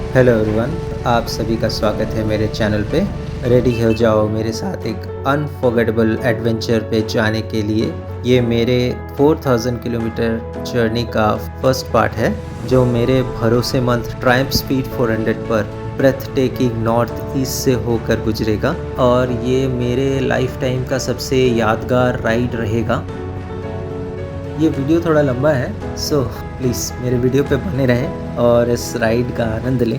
Hello everyone, आप सभी का स्वागत है मेरे चैनल पे। रेडी हो जाओ मेरे साथ एक अनफॉरगेटेबल एडवेंचर पे जाने के लिए। ये मेरे 4000 किलोमीटर जर्नी का फर्स्ट पार्ट है, जो मेरे भरोसेमंद ट्रायम्फ स्पीड 400 पर ब्रेथ टेकिंग नॉर्थ ईस्ट से होकर गुजरेगा और ये मेरे लाइफ टाइम का सबसे यादगार राइड रहेगा। ये वीडियो थोड़ा लंबा है, सो प्लीज़ मेरे वीडियो पे बने रहें और इस राइड का आनंद लें।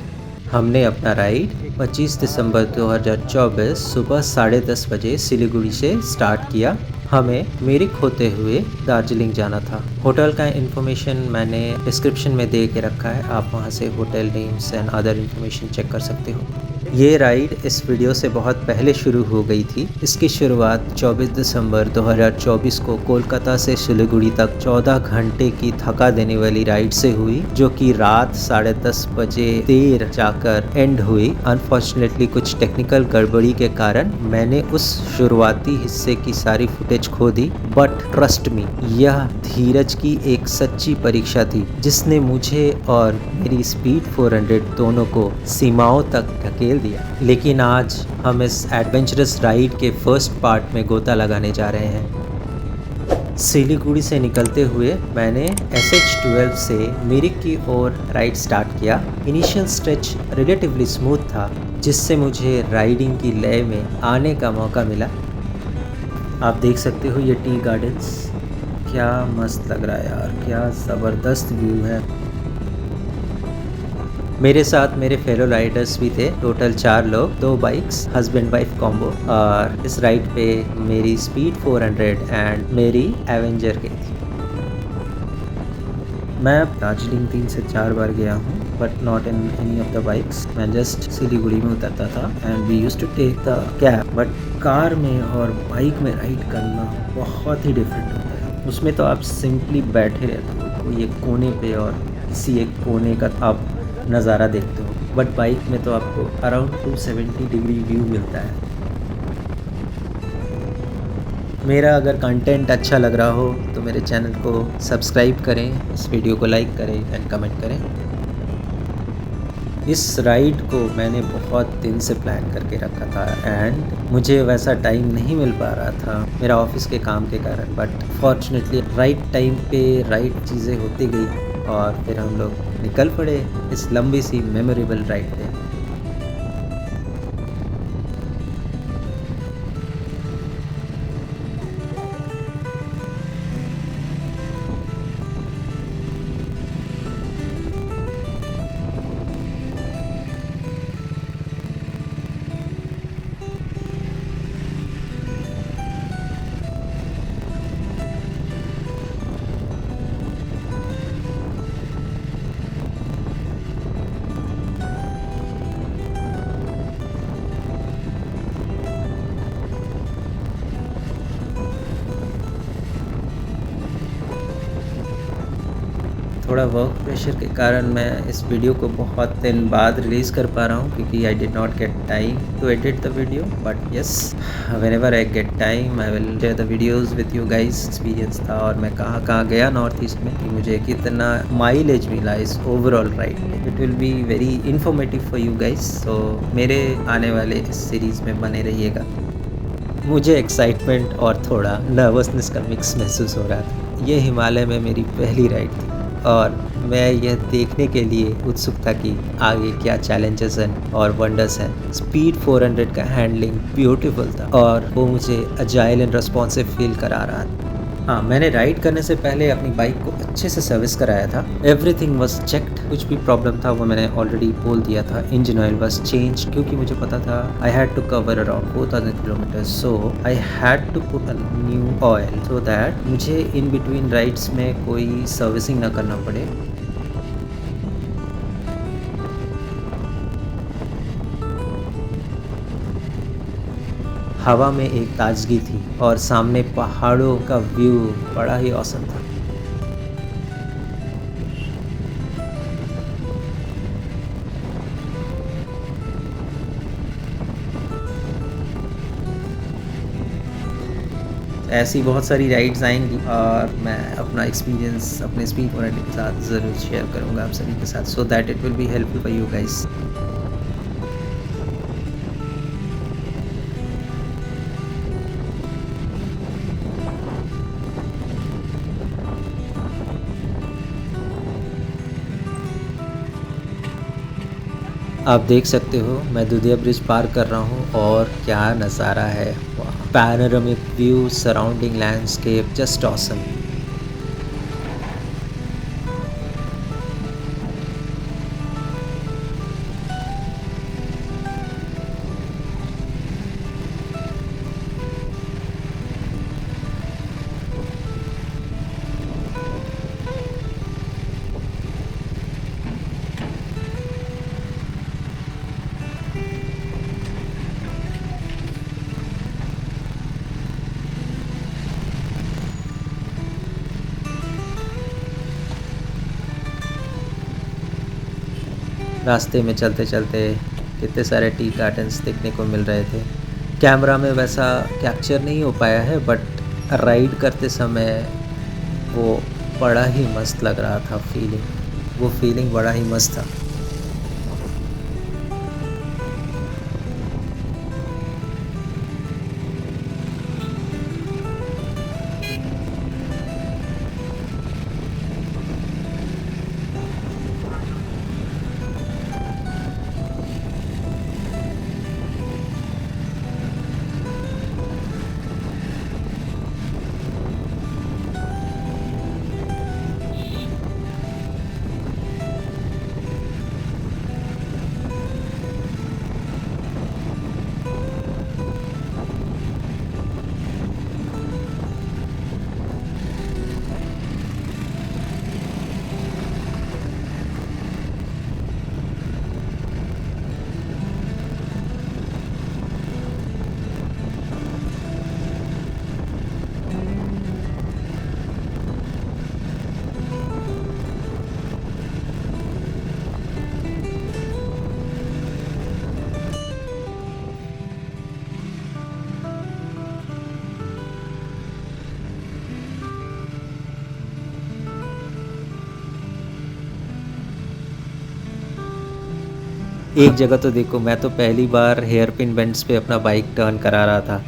हमने अपना राइड 25 दिसंबर 2024 सुबह 10:30 बजे सिलीगुड़ी से स्टार्ट किया। हमें मिरिक होते हुए दार्जिलिंग जाना था। होटल का इन्फॉर्मेशन मैंने डिस्क्रिप्शन में दे के रखा है, आप वहाँ से hotel names and other information check कर सकते हो। ये राइड इस वीडियो से बहुत पहले शुरू हो गई थी। इसकी शुरुआत 24 दिसंबर 2024 को कोलकाता से सिलीगुड़ी तक 14 घंटे की थका देने वाली राइड से हुई, जो कि रात 10:30 बजे देर जाकर एंड हुई। अनफॉर्चुनेटली कुछ टेक्निकल गड़बड़ी के कारण मैंने उस शुरुआती हिस्से की सारी फुटेज खो दी, बट ट्रस्ट मी, यह धीरज की एक सच्ची परीक्षा थी जिसने मुझे और मेरी स्पीड 400 दोनों को सीमाओं तक ढकेल दिया। लेकिन आज हम इस एडवेंचरस राइड के फर्स्ट पार्ट में गोता लगाने जा रहे हैं। सिलीगुड़ी से निकलते हुए मैंने SH12 से मिरिक की ओर राइड स्टार्ट किया। इनिशियल स्ट्रेच रिलेटिवली स्मूथ था, जिससे मुझे राइडिंग की लय में आने का मौका मिला। आप देख सकते हो ये टी गार्डन्स, क्या मस्त लग रहा है यार, क्या ज़बरदस्त व्यू है। मेरे साथ मेरे फेलो राइडर्स भी थे, टोटल 4 लोग, 2 बाइक्स, हस्बैंड वाइफ कॉम्बो। और इस राइड पे मेरी स्पीड 400 एंड मेरी एवेंजर गई थी। मैं दार्जिलिंग 3 से 4 बार गया हूँ, but not in any of the bikes. मैं जस्ट सिलीगुड़ी में उतरता था and we used to take the cab. But car में और बाइक में राइड करना बहुत ही डिफरेंट होता है। उसमें तो आप सिंपली बैठे रहते हो कोई एक कोने पे और किसी एक कोने का आप नज़ारा देखते हो, बट बाइक में तो आपको अराउंड 270 डिग्री व्यू मिलता है। मेरा अगर कंटेंट अच्छा लग रहा हो तो मेरे चैनल को सब्सक्राइब करें, इस वीडियो को लाइक करें एंड कमेंट करें। इस राइड को मैंने बहुत दिन से प्लान करके रखा था एंड मुझे वैसा टाइम नहीं मिल पा रहा था मेरा ऑफिस के काम के कारण, बट फॉर्चुनेटली राइट टाइम पे राइट चीज़ें होती गई और फिर हम लोग निकल पड़े इस लंबी सी मेमोरेबल राइड पे। थोड़ा वर्क प्रेशर के कारण मैं इस वीडियो को बहुत दिन बाद रिलीज़ कर पा रहा हूँ, क्योंकि I did not get time to edit the video. But yes, whenever I get time I will share the videos with you guys. Experience था और मैं कहाँ कहाँ गया नॉर्थ ईस्ट में, कि मुझे कितना माइलेज मिला इस ओवरऑल राइड में। It will be very informative for you guys, तो मेरे आने वाले इस सीरीज़ में बने रहिएगा। मुझे एक्साइटमेंट और थोड़ा नर्वसनेस का मिक्स महसूस हो रहा था। ये हिमालय में मेरी पहली राइड थी और मैं यह देखने के लिए उत्सुक था कि आगे क्या चैलेंजेस हैं और वंडर्स हैं। स्पीड 400 का हैंडलिंग ब्यूटीफुल था और वो मुझे अजाइल एंड रिस्पॉन्सिव फील करा रहा था। हाँ, मैंने राइड करने से पहले अपनी बाइक को अच्छे से सर्विस कराया था। एवरीथिंग वाज चेक्ड, कुछ भी प्रॉब्लम था वो मैंने ऑलरेडी बोल दिया था। इंजन ऑयल वाज चेंज, क्योंकि मुझे पता था I had to cover around 4000 kilometre, so I had to put a new oil so that मुझे इन बिटवीन राइड्स में कोई सर्विसिंग ना करना पड़े। हवा में एक ताजगी थी और सामने पहाड़ों का व्यू बड़ा ही औसम था। ऐसी बहुत सारी राइड्स आएंगी और मैं अपना एक्सपीरियंस अपने स्पीड वॉरंटी के साथ ज़रूर शेयर करूँगा आप सभी के साथ, so that it will be helpful for you guys. आप देख सकते हो मैं दुधिया ब्रिज पार कर रहा हूँ और क्या नज़ारा है, panoramic view, surrounding landscape, just awesome. रास्ते में चलते चलते कितने सारे टी गार्डन्स देखने को मिल रहे थे। कैमरा में वैसा कैप्चर नहीं हो पाया है, बट राइड करते समय वो बड़ा ही मस्त लग रहा था। वो फीलिंग बड़ा ही मस्त था। एक जगह तो देखो, मैं तो पहली बार हेयर पिन बेंड्स पे अपना बाइक टर्न करा रहा था।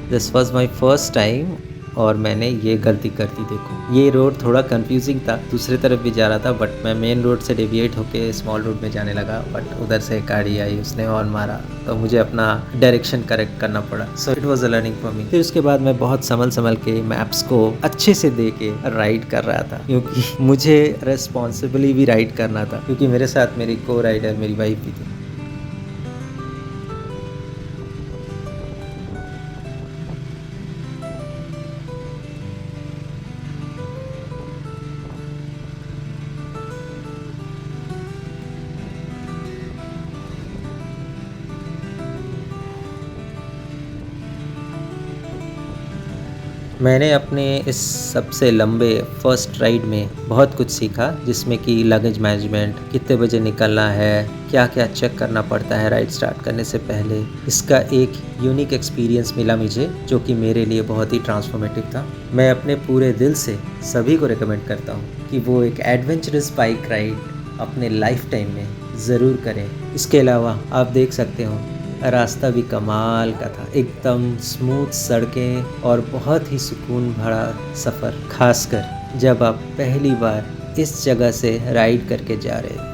This was my first time और मैंने ये गलती कर दी। देखो ये रोड थोड़ा कंफ्यूजिंग था, दूसरी तरफ भी जा रहा था, बट मैं मेन रोड से डेविएट होके स्मॉल रोड में जाने लगा, बट उधर से गाड़ी आई, उसने हॉर्न मारा, तो मुझे अपना डायरेक्शन करेक्ट करना पड़ा। So it was a learning for me. फिर उसके बाद मैं बहुत संभल संभल के मैप्स को अच्छे से दे के राइड कर रहा था, क्योंकि मुझे रेस्पॉन्सिबली भी राइड करना था, क्योंकि मेरे साथ मेरी को राइडर मेरी वाइफ भी थी। मैंने अपने इस सबसे लंबे फर्स्ट राइड में बहुत कुछ सीखा, जिसमें कि लगेज मैनेजमेंट, कितने बजे निकलना है, क्या क्या चेक करना पड़ता है राइड स्टार्ट करने से पहले। इसका एक यूनिक एक्सपीरियंस मिला मुझे, जो कि मेरे लिए बहुत ही ट्रांसफॉर्मेटिव था। मैं अपने पूरे दिल से सभी को रिकमेंड करता हूँ कि वो एक एडवेंचरस बाइक राइड अपने लाइफ टाइम में ज़रूर करें। इसके अलावा आप देख सकते हो रास्ता भी कमाल का था, एकदम स्मूथ सड़कें और बहुत ही सुकून भरा सफ़र, खासकर जब आप पहली बार इस जगह से राइड करके जा रहे हो।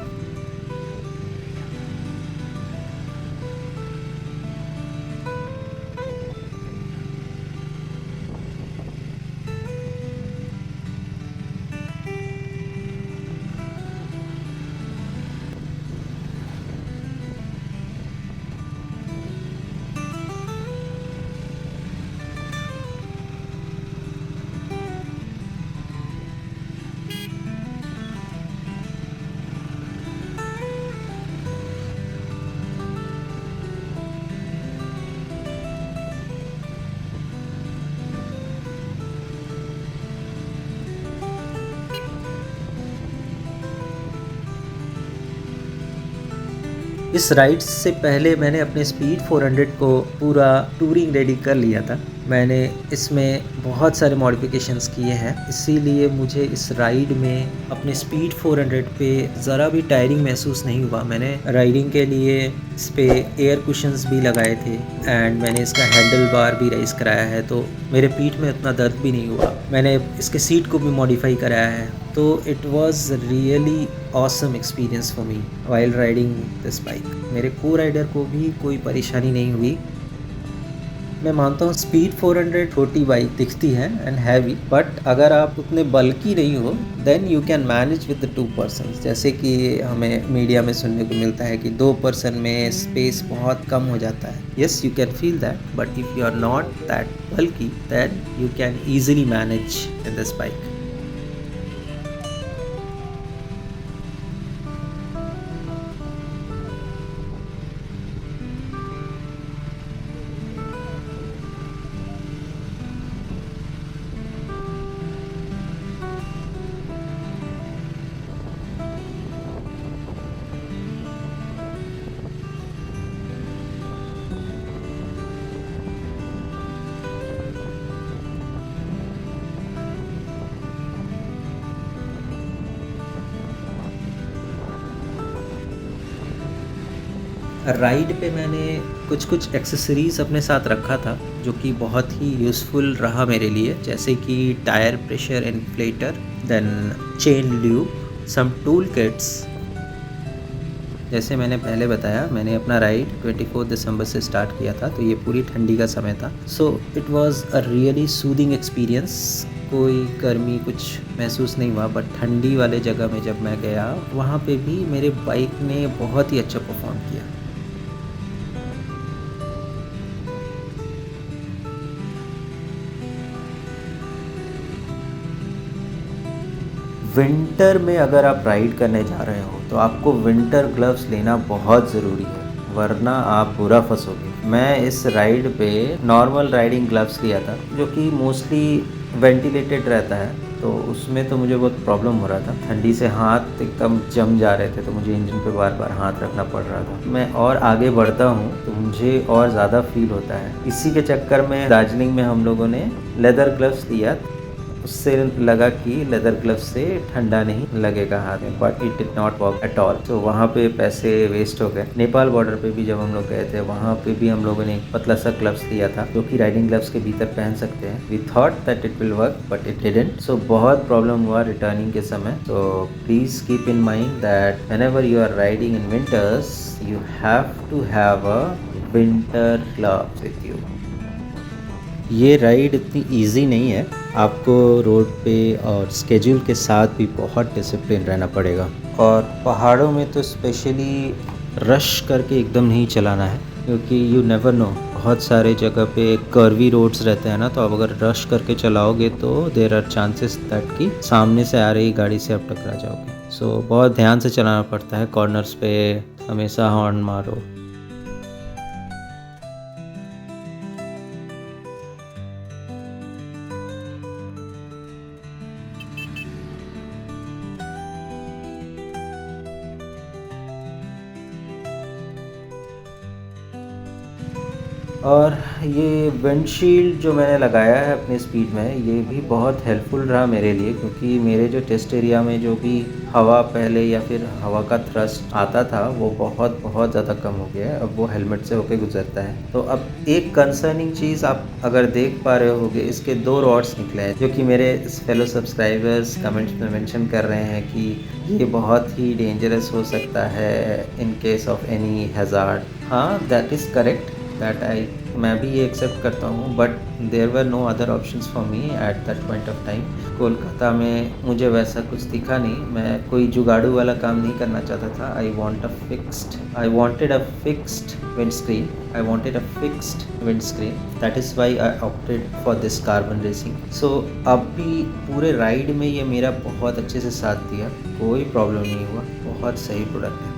इस राइड से पहले मैंने अपने स्पीड 400 को पूरा टूरिंग रेडी कर लिया था, मैंने इसमें बहुत सारे मॉडिफिकेशंस किए हैं, इसीलिए मुझे इस राइड में अपने स्पीड 400 पे ज़रा भी टायरिंग महसूस नहीं हुआ। मैंने राइडिंग के लिए इस पे एयर कुशन्स भी लगाए थे एंड मैंने इसका हैंडल बार भी रेस कराया है, तो मेरे पीठ में उतना दर्द भी नहीं हुआ। मैंने इसके सीट को भी मॉडिफाई कराया है, तो it was really awesome experience for me while riding this bike. मेरे को राइडर को भी कोई परेशानी नहीं हुई। मैं मानता हूँ स्पीड 400 छोटी बाइक दिखती है एंड हैवी, बट अगर आप उतने बल्की नहीं हो then you can manage with the 2 person. जैसे कि हमें मीडिया में सुनने को मिलता है कि 2 पर्सन में स्पेस बहुत कम हो जाता है। Yes, you can feel that, but if you are not that bulky then you can easily manage in this bike. Ride पे मैंने कुछ एक्सेसरीज़ अपने साथ रखा था जो कि बहुत ही यूज़फुल रहा मेरे लिए, जैसे कि tyre pressure inflator, then chain lube, some tool kits. जैसे मैंने पहले बताया, मैंने अपना राइड 24 दिसंबर से स्टार्ट किया था, तो ये पूरी ठंडी का समय था। So it was a really soothing experience. कोई गर्मी कुछ महसूस नहीं हुआ, बट ठंडी वाले जगह में जब मैं गया वहाँ पे भी मेरे बाइक ने बहुत ही अच्छा परफॉर्म किया। विंटर में अगर आप राइड करने जा रहे हो तो आपको विंटर ग्लव्स लेना बहुत ज़रूरी है, वरना आप बुरा फंसोगे। मैं इस राइड पे नॉर्मल राइडिंग ग्लव्स लिया था जो कि मोस्टली वेंटिलेटेड रहता है, तो उसमें तो मुझे बहुत प्रॉब्लम हो रहा था। ठंडी से हाथ एकदम जम जा रहे थे, तो मुझे इंजन पे बार बार हाथ रखना पड़ रहा था। मैं और आगे बढ़ता हूँ तो मुझे और ज़्यादा फील होता है। इसी के चक्कर में दार्जिलिंग में हम लोगों ने लेदर ग्लव्स लिया, उससे लगा कि लेदर ग्लव्स से ठंडा नहीं लगेगा हाथ में, but it did not work at all. तो वहाँ पे पैसे वेस्ट हो गए। नेपाल बॉर्डर पे भी जब हम लोग गए थे, वहाँ पे भी हम लोगों ने एक पतला सा ग्लव्स लिया था जो कि राइडिंग ग्लव्स के भीतर पहन सकते हैं। We thought that it will work but it didn't. So बहुत प्रॉब्लम हुआ रिटर्निंग के समय। तो please keep in mind that whenever you are riding in winters you have to have a winter gloves with you. ये ride इतनी easy नहीं है, आपको रोड पे और स्केड्यूल के साथ भी बहुत डिसिप्लिन रहना पड़ेगा। और पहाड़ों में तो स्पेशली रश करके एकदम नहीं चलाना है, क्योंकि यू नेवर नो, बहुत सारे जगह पे कर्वी रोड्स रहते हैं ना, तो अब अगर रश करके चलाओगे तो देर आर चांसेस दैट कि सामने से आ रही गाड़ी से आप टकरा जाओगे। सो बहुत ध्यान से चलाना पड़ता है, कॉर्नर्स पे हमेशा हॉर्न मारो। और ये विंडशील्ड जो मैंने लगाया है अपने स्पीड में, ये भी बहुत हेल्पफुल रहा मेरे लिए, क्योंकि मेरे जो टेस्ट एरिया में जो भी हवा पहले या फिर हवा का थ्रस्ट आता था वो बहुत बहुत ज़्यादा कम हो गया है। अब वो हेलमेट से होके गुजरता है। तो अब एक कंसर्निंग चीज़ आप अगर देख पा रहे होगे, इसके 2 रॉड्स निकले हैं, जो कि मेरे फेलो सब्सक्राइबर्स कमेंट्स में मेंशन कर रहे हैं कि ये बहुत ही डेंजरस हो सकता है in case of any hazard. हाँ, दैट इज़ करेक्ट, मैं भी ये एक्सेप्ट करता हूँ, but there were no other options for me at that point of time. Kolkata में मुझे वैसा कुछ दिखा नहीं, मैं कोई जुगाड़ू वाला काम नहीं करना चाहता था। I wanted a fixed windscreen, that is why I opted for this carbon racing. So अब भी पूरे राइड में ये मेरा बहुत अच्छे से साथ दिया, कोई प्रॉब्लम नहीं हुआ, बहुत सही प्रोडक्ट है।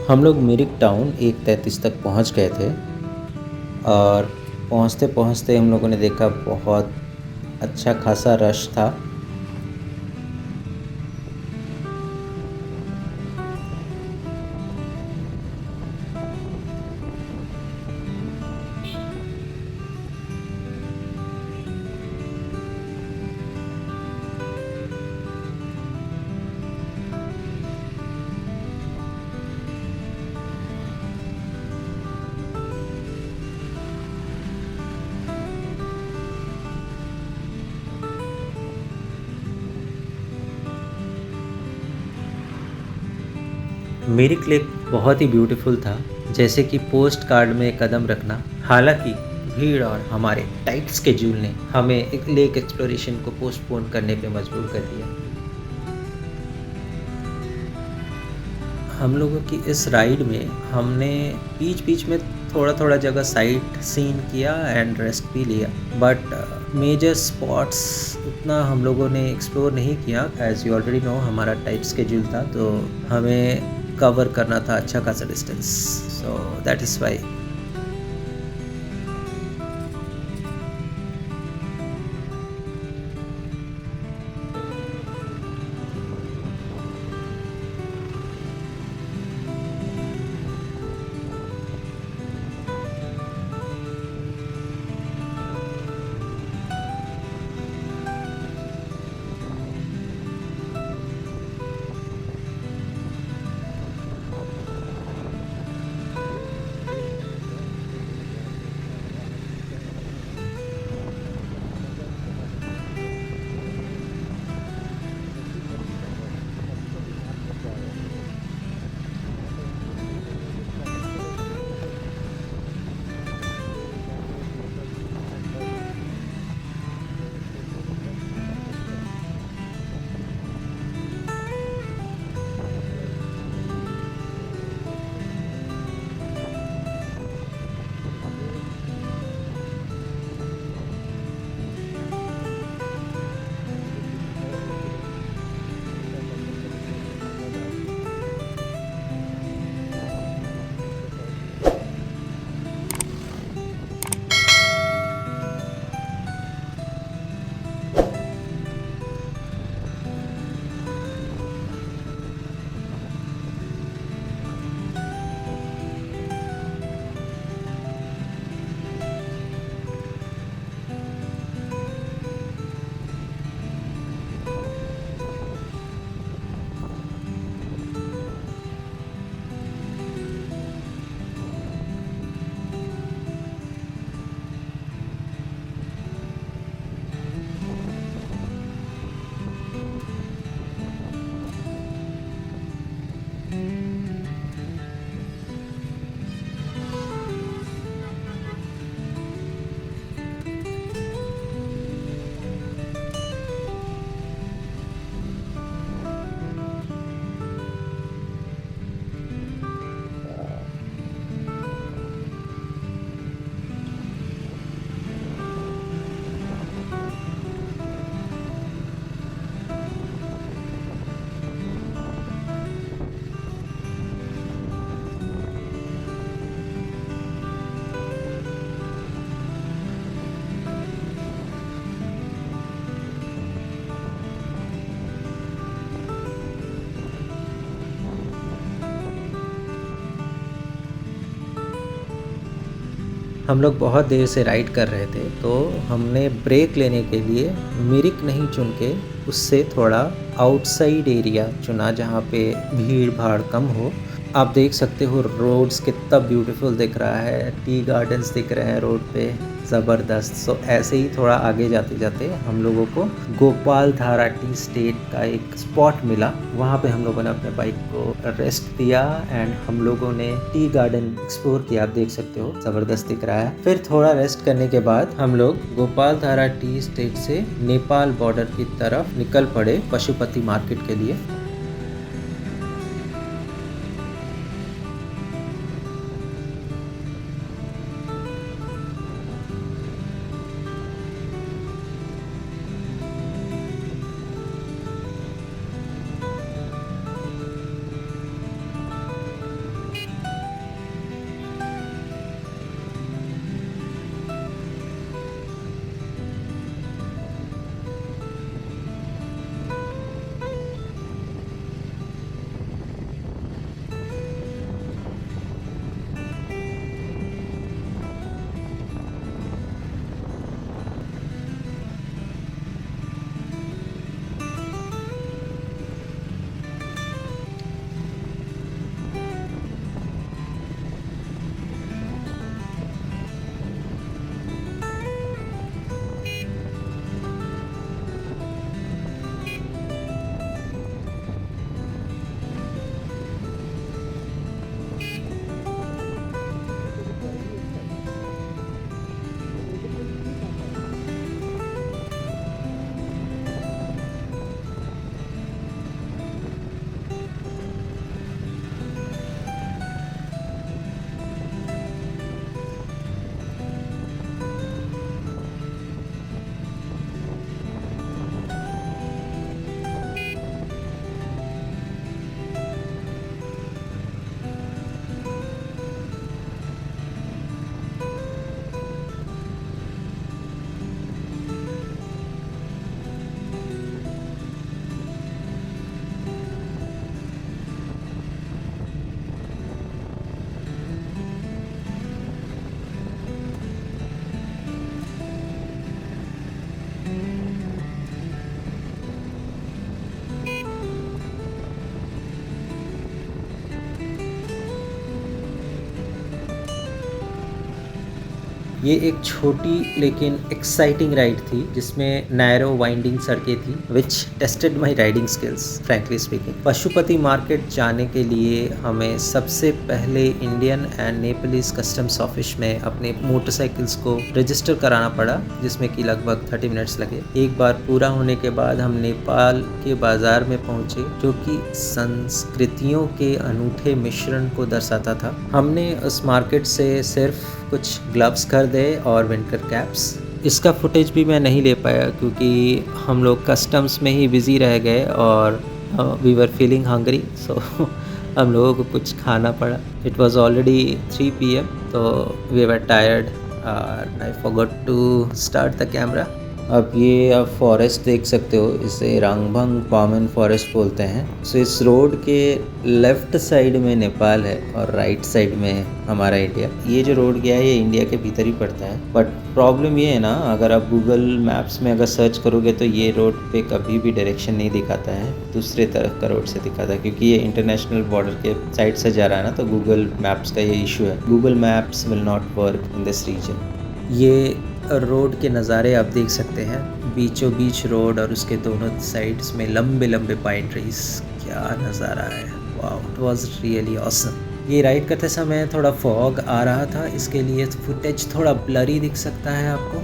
हम लोग मिरिक टाउन 1:33 तक पहुंच गए थे और पहुंचते पहुंचते हम लोगों ने देखा बहुत अच्छा खासा रश था। मिरिक लेक बहुत ही ब्यूटीफुल था, जैसे कि पोस्ट कार्ड में कदम रखना। हालांकि भीड़ और हमारे टाइट स्केड्यूल ने हमें एक लेक एक्सप्लोरेशन को पोस्टपोन करने पे मजबूर कर दिया। हम लोगों की इस राइड में हमने बीच बीच में थोड़ा थोड़ा जगह साइट सीन किया एंड रेस्ट भी लिया, बट मेजर स्पॉट्स उतना हम लोगों ने एक्सप्लोर नहीं किया। एज यू ऑलरेडी नो, हमारा टाइट स्केड्यूल था तो हमें कवर करना था अच्छा खासा distance, so that is Y. हम लोग बहुत देर से राइड कर रहे थे तो हमने ब्रेक लेने के लिए मिरिक नहीं चुन के उससे थोड़ा आउटसाइड एरिया चुना जहाँ पे भीड़ भाड़ कम हो। आप देख सकते हो रोड्स कितना ब्यूटीफुल दिख रहा है, टी गार्डन्स दिख रहे हैं रोड पे, ज़बरदस्त। सो ऐसे ही थोड़ा आगे जाते जाते हम लोगों को गोपाल धारा टी स्टेट का एक स्पॉट मिला। वहाँ पे हम लोगों ने अपने बाइक को रेस्ट दिया एंड हम लोगों ने टी गार्डन एक्सप्लोर किया। आप देख सकते हो ज़बरदस्त दिख रहा है। फिर थोड़ा रेस्ट करने के बाद हम लोग गोपाल धारा टी स्टेट से नेपाल बॉर्डर की तरफ निकल पड़े पशुपति मार्केट के लिए। ये एक छोटी लेकिन एक्साइटिंग राइड थी जिसमें नैरो वाइंडिंग सड़कें थी which tested my riding skills frankly speaking. Pashupati market जाने के लिए हमें सबसे पहले Indian and Nepalese customs office में अपने मोटरसाइकिल्स को रजिस्टर कराना पड़ा, जिसमें कि लगभग 30 मिनट्स लगे। एक बार पूरा होने के बाद हम नेपाल के बाजार में पहुंचे, जो कि संस्कृतियों के अनूठे मिश्रण को दर्शाता था। हमने उस मार्केट से सिर्फ कुछ ग्लव्स खरीदे और विंटर कैप्स। इसका फुटेज भी मैं नहीं ले पाया क्योंकि हम लोग कस्टम्स में ही बिजी रह गए और we were feeling hungry, so हम लोगों को कुछ खाना पड़ा। इट वॉज ऑलरेडी 3 PM, तो we were tired. I forgot to start the camera. अब ये आप फॉरेस्ट देख सकते हो, इसे रंगभंग कॉमन फॉरेस्ट बोलते हैं। सो इस रोड के लेफ्ट साइड में नेपाल है और राइट साइड में हमारा इंडिया। ये जो रोड गया है ये इंडिया के भीतर ही पड़ता है, बट प्रॉब्लम ये है ना, अगर आप गूगल मैप्स में अगर सर्च करोगे तो ये रोड पे कभी भी डायरेक्शन नहीं दिखाता है, दूसरे तरफ का रोड से दिखाता है, क्योंकि ये इंटरनेशनल बॉर्डर के साइड से जा रहा है ना, तो गूगल मैप्स का ये इशू है। Google Maps will not work in this region. ये रोड के नज़ारे आप देख सकते हैं, बीचों बीच रोड और उसके दोनों साइड्स में लंबे लंबे पाइन ट्रीज। क्या नज़ारा है, wow, it was really awesome. ये राइड करते समय थोड़ा फॉग आ रहा था, इसके लिए फुटेज थोड़ा ब्लरी दिख सकता है आपको।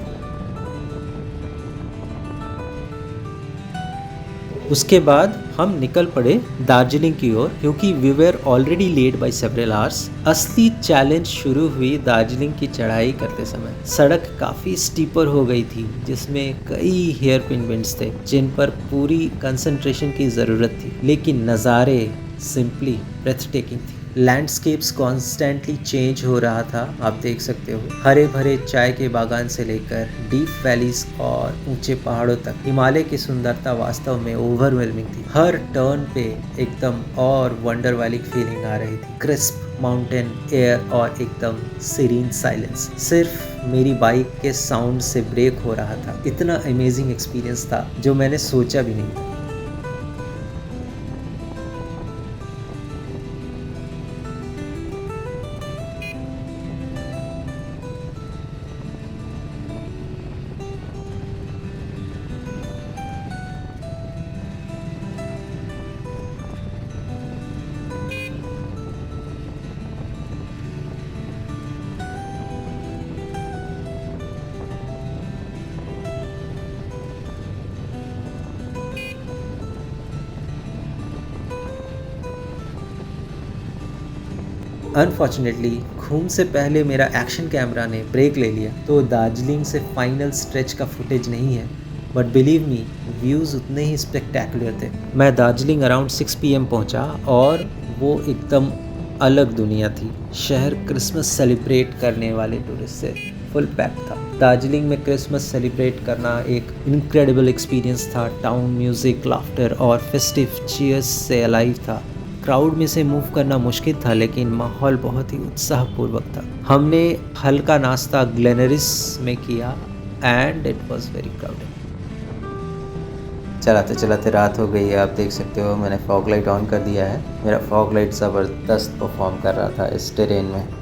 उसके बाद हम निकल पड़े दार्जिलिंग की ओर, क्योंकि we were already late by several hours. असली चैलेंज शुरू हुई दार्जिलिंग की चढ़ाई करते समय। सड़क काफ़ी स्टीपर हो गई थी, जिसमें कई हेयर पिन बेंड्स थे जिन पर पूरी कंसंट्रेशन की ज़रूरत थी, लेकिन नज़ारे सिंपली ब्रेथ टेकिंग थी। लैंडस्केप्स कॉन्स्टेंटली चेंज हो रहा था, आप देख सकते हो। हरे भरे चाय के बागान से लेकर डीप वैलीज और ऊंचे पहाड़ों तक हिमालय की सुंदरता वास्तव में ओवरवेलमिंग थी। हर टर्न पे एकदम और वंडर वाली फीलिंग आ रही थी। क्रिस्प माउंटेन एयर और एकदम सीरीन साइलेंस सिर्फ मेरी बाइक के साउंड से ब्रेक हो रहा था। इतना अमेजिंग एक्सपीरियंस था जो मैंने सोचा भी नहीं था। अनफॉर्चुनेटली घूम से पहले मेरा एक्शन कैमरा ने ब्रेक ले लिया, तो दार्जिलिंग से फाइनल स्ट्रेच का फुटेज नहीं है, बट बिलीव मी, व्यूज़ उतने ही स्पेक्टेकुलर थे। मैं दार्जिलिंग अराउंड 6 PM पहुंचा और वो एकदम अलग दुनिया थी। शहर क्रिसमस सेलिब्रेट करने वाले टूरिस्ट से फुल पैक था। दार्जिलिंग में क्रिसमस सेलिब्रेट करना एक इनक्रेडिबल एक्सपीरियंस था। टाउन म्यूज़िक, लाफ्टर और फेस्टिव चीयर्स से अलाइव था। क्राउड में से मूव करना मुश्किल था, लेकिन माहौल बहुत ही उत्साहपूर्वक था। हमने हल्का नाश्ता ग्लेनरिस में किया and it was very crowded. चलाते चलाते रात हो गई है, आप देख सकते हो। मैंने फॉग लाइट ऑन कर दिया है। मेरा फॉग लाइट ज़बरदस्त परफॉर्म कर रहा था इस टेरेन में।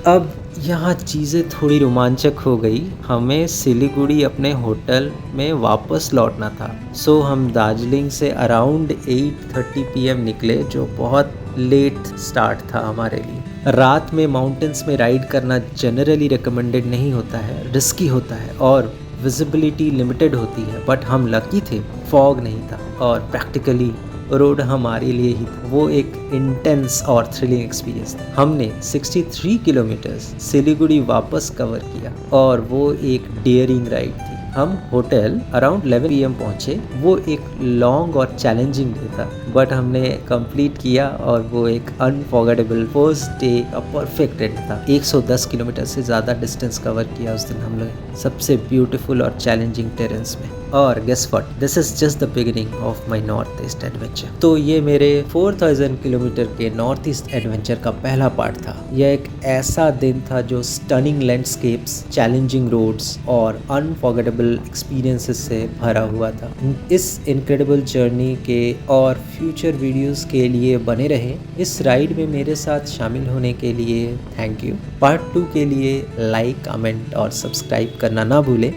अब यहाँ चीज़ें थोड़ी रोमांचक हो गई। हमें सिलीगुड़ी अपने होटल में वापस लौटना था। सो हम दार्जिलिंग से अराउंड 8:30 पीएम निकले, जो बहुत लेट स्टार्ट था हमारे लिए। रात में माउंटेन्स में राइड करना जनरली रिकमेंडेड नहीं होता है, रिस्की होता है और विजिबिलिटी लिमिटेड होती है, बट हम लकी थे, फॉग नहीं था और प्रैक्टिकली रोड हमारे लिए ही था। वो एक इंटेंस और थ्रिलिंग एक्सपीरियंस था। हमने 63 किलोमीटर्स सिलीगुड़ी वापस कवर किया और वो एक डेयरिंग राइड थी। हम होटल अराउंड 11 पीएम पहुंचे। वो एक लॉन्ग और चैलेंजिंग डे था, बट हमने कंप्लीट किया और वो एक अनफॉरगेटेबल फर्स्ट डे का परफेक्ट एंड था। 110 किलोमीटर से ज़्यादा डिस्टेंस कवर किया उस दिन हम लोग, सबसे ब्यूटीफुल और चैलेंजिंग टेरेंस में। और guess what, this is just the beginning of my north east adventure. तो ये मेरे 4000 किलोमीटर के नॉर्थ ईस्ट एडवेंचर का पहला पार्ट था। यह एक ऐसा दिन था जो स्टनिंग लैंडस्केप्स, चैलेंजिंग रोड्स और अनफॉरगेटेबल एक्सपीरियंसेस से भरा हुआ था। इस इनक्रेडिबल जर्नी के और फ्यूचर वीडियोस के लिए बने रहें। इस राइड में मेरे साथ शामिल होने के लिए थैंक यू। पार्ट 2 के लिए लाइक, कमेंट और सब्सक्राइब करना ना भूलें।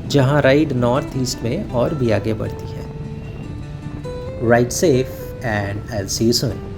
जहां राइड नॉर्थ ईस्ट में और भी आगे बढ़ती है। Ride safe and I will see you soon.